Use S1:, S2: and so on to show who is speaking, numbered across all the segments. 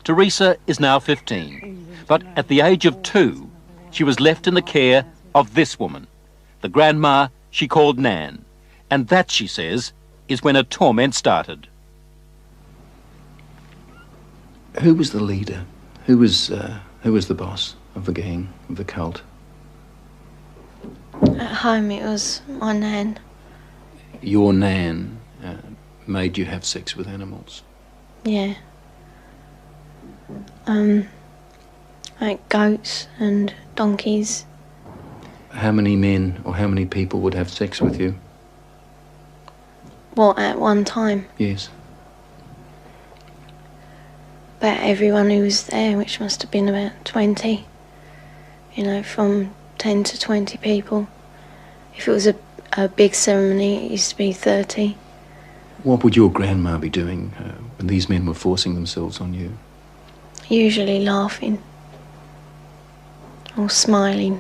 S1: Teresa is now 15, but at the age of 2, she was left in the care of this woman, the grandma she called Nan, and that, she says, is when her torment started.
S2: Who was the leader? Who was the boss of the gang, of the cult?
S3: At home it was my Nan.
S2: Your Nan made you have sex with animals?
S3: Yeah. Like goats and donkeys.
S2: How many men or how many people would have sex with you?
S3: What, at one time?
S2: Yes.
S3: About everyone who was there, which must have been about 20. You know, from 10 to 20 people. If it was a big ceremony, it used to be 30.
S2: What would your grandma be doing when these men were forcing themselves on you?
S3: Usually laughing. Or smiling.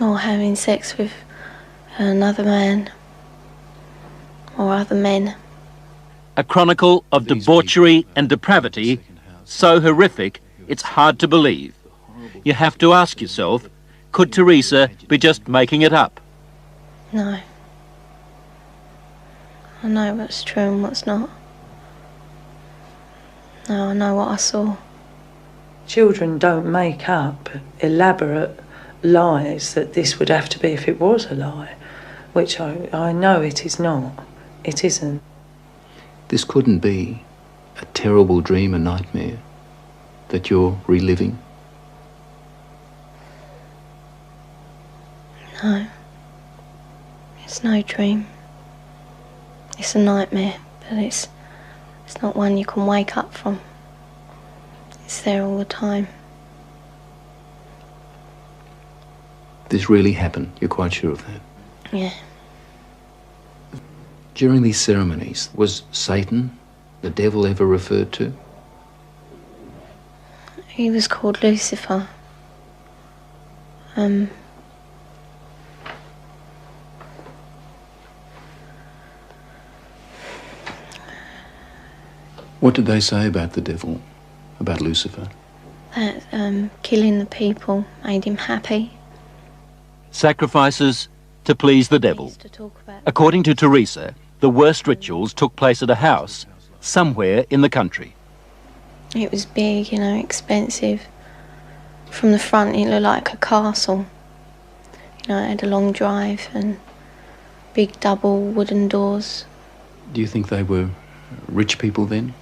S3: Or having sex with another man. Or other men.
S1: A chronicle of debauchery and depravity so horrific it's hard to believe. You have to ask yourself, could Teresa be just making it up?
S3: No. I know what's true and what's not. No, I know what I saw.
S4: Children don't make up elaborate lies that this would have to be if it was a lie, which I know it is not. It isn't.
S2: This couldn't be a terrible dream, a nightmare that you're reliving?
S3: No. It's no dream. It's a nightmare, but it's not one you can wake up from. It's there all the time.
S2: This really happened, you're quite sure of that?
S3: Yeah.
S2: During these ceremonies, was Satan, the devil, ever referred to?
S3: He was called Lucifer.
S2: What did they say about the devil, about Lucifer?
S3: That killing the people made him happy.
S1: Sacrifices to please the devil. According to Teresa, the worst rituals took place at a house somewhere in the country.
S3: It was big, you know, expensive. From the front it looked like a castle. You know, it had a long drive and big double wooden doors.
S2: Do you think they were rich people then?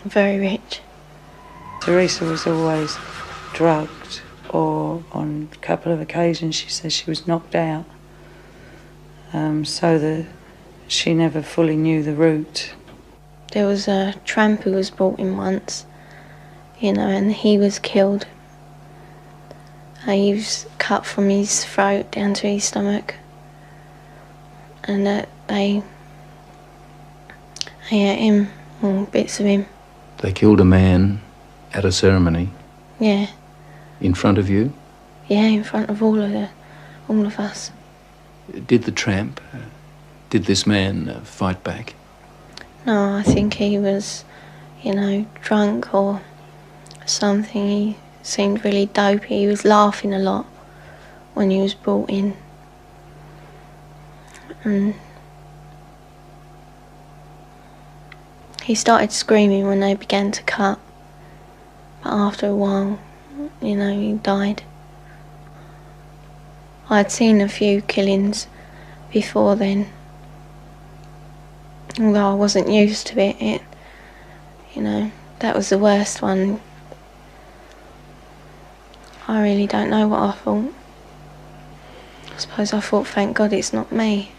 S3: Very rich.
S4: Teresa was always drugged, or on a couple of occasions she says she was knocked out, so that she never fully knew the route.
S3: There was a tramp who was brought in once, you know, and he was killed. He was cut from his throat down to his stomach, and they ate him, or bits of him.
S2: They killed a man at a ceremony?
S3: Yeah.
S2: In front of you?
S3: Yeah, in front of all of us.
S2: Did the tramp, did this man fight back?
S3: No, I think he was, you know, drunk or something. He seemed really dopey. He was laughing a lot when he was brought in. And he started screaming when they began to cut. But after a while, you know, he died. I'd seen a few killings before then. Although I wasn't used to it, you know, that was the worst one. I really don't know what I thought. I suppose I thought, thank God it's not me.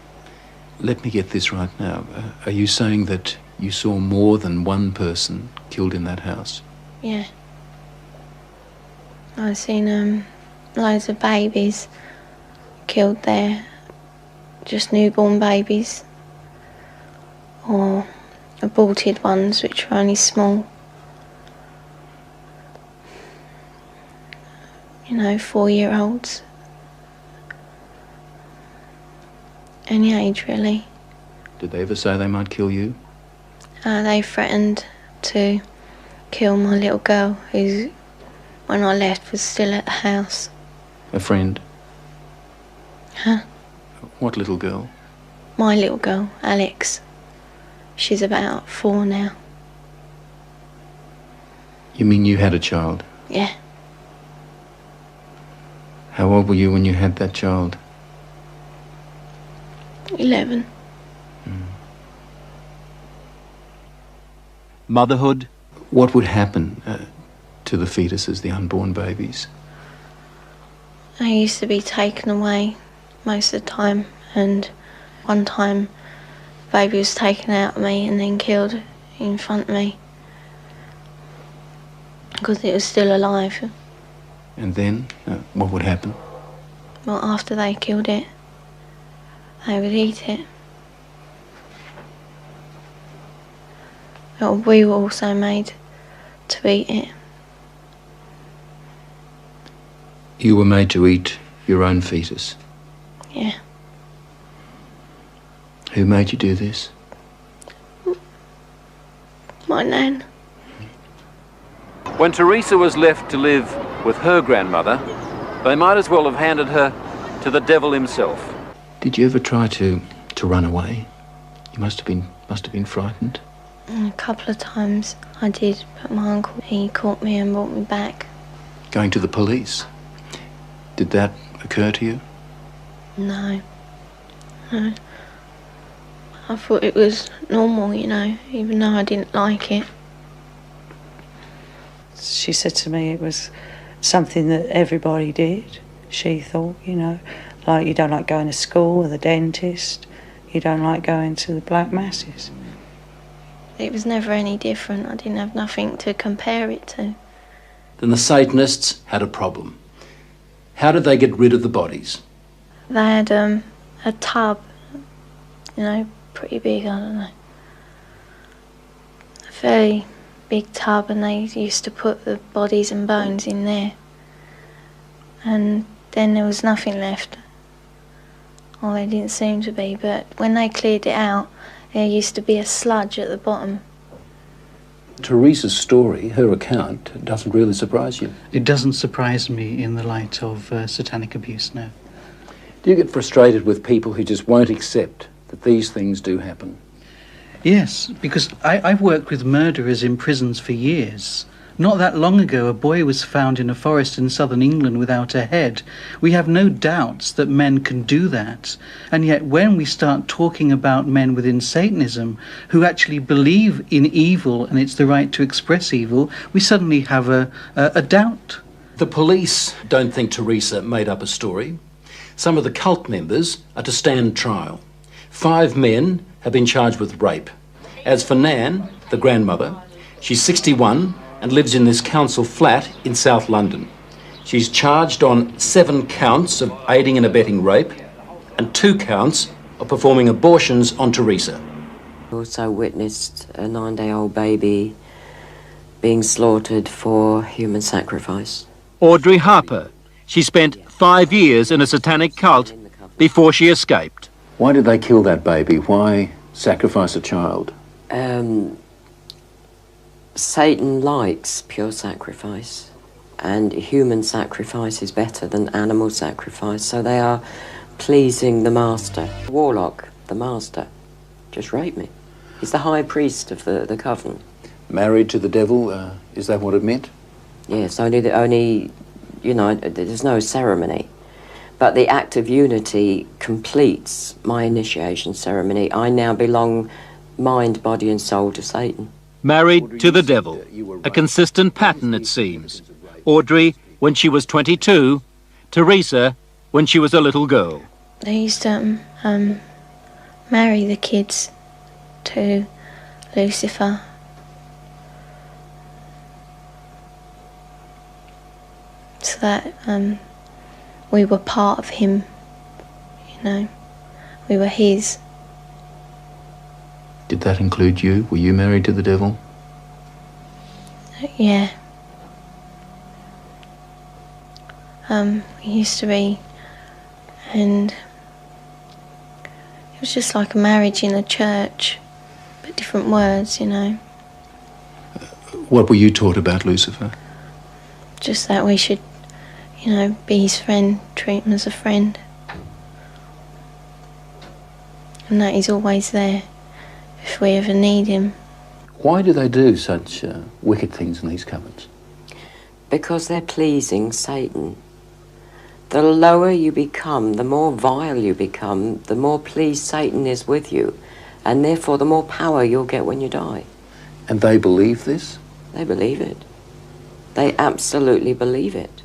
S2: Let me get this right now. Are you saying that you saw more than one person killed in that house?
S3: Yeah. I've seen loads of babies killed there, just newborn babies, or aborted ones which were only small. You know, 4-year-olds. Any age, really.
S2: Did they ever say they might kill you?
S3: They threatened to kill my little girl, who, when I left, was still at the house.
S2: A friend?
S3: Huh?
S2: What little girl?
S3: My little girl, Alex. She's about 4 now.
S2: You mean you had a child?
S3: Yeah.
S2: How old were you when you had that child?
S3: 11.
S1: Motherhood.
S2: What would happen to the fetuses, the unborn babies?
S3: I used to be taken away most of the time, and one time the baby was taken out of me and then killed in front of me because it was still alive.
S2: And then, what would happen?
S3: Well, after they killed it, they would eat it. Well, we were also made to eat it.
S2: You were made to eat your own fetus?
S3: Yeah.
S2: Who made you do this?
S3: My nan.
S1: When Teresa was left to live with her grandmother, they might as well have handed her to the devil himself.
S2: Did you ever try to run away? You must have been frightened.
S3: A couple of times I did, but my uncle, he caught me and brought me back.
S2: Going to the police? Did that occur to you?
S3: No. No. I thought it was normal, you know, even though I didn't like it.
S4: She said to me it was something that everybody did, she thought, you know, like you don't like going to school or the dentist, you don't like going to the black masses.
S3: It was never any different. I didn't have nothing to compare it to.
S2: Then the Satanists had a problem. How did they get rid of the bodies?
S3: They had a tub, you know, pretty big, I don't know. A very big tub, and they used to put the bodies and bones in there. And then there was nothing left. Well, there didn't seem to be, but when they cleared it out, there used to be a sludge at the bottom.
S2: Teresa's story, her account, doesn't really surprise you.
S5: It doesn't surprise me in the light of satanic abuse, no.
S2: Do you get frustrated with people who just won't accept that these things do happen?
S5: Yes, because I've worked with murderers in prisons for years. Not that long ago, a boy was found in a forest in southern England without a head. We have no doubts that men can do that. And yet when we start talking about men within Satanism who actually believe in evil and it's the right to express evil, we suddenly have a doubt.
S2: The police don't think Teresa made up a story. Some of the cult members are to stand trial. 5 men have been charged with rape. As for Nan, the grandmother, she's 61 and lives in this council flat in South London. She's charged on 7 counts of aiding and abetting rape and 2 counts of performing abortions on Teresa.
S6: I also witnessed a 9-day-old baby being slaughtered for human sacrifice.
S1: Audrey Harper. She spent 5 years in a satanic cult before she escaped.
S2: Why did they kill that baby? Why sacrifice a child?
S6: Satan likes pure sacrifice, and human sacrifice is better than animal sacrifice, so they are pleasing the master. Warlock, the master, just raped me. He's the high priest of the covenant.
S2: Married to the devil, is that what it meant?
S6: Yes, only, you know, there's no ceremony. But the act of unity completes my initiation ceremony. I now belong mind, body and soul to Satan.
S1: Married to the devil. A consistent pattern, it seems. Audrey when she was 22, Teresa when she was a little girl.
S3: They used to marry the kids to Lucifer. So that we were part of him, you know. We were his.
S2: Did that include you? Were you married to the devil?
S3: Yeah. We used to be, and it was just like a marriage in a church, but put different words, you know.
S2: What were you taught about Lucifer?
S3: Just that we should, you know, be his friend, treat him as a friend. And that he's always there if we ever need him.
S2: Why do they do such wicked things in these cupboards?
S6: Because they're pleasing Satan. The lower you become, the more vile you become, the more pleased Satan is with you, and therefore the more power you'll get when you die.
S2: And they believe this?
S6: They believe it. They absolutely believe it.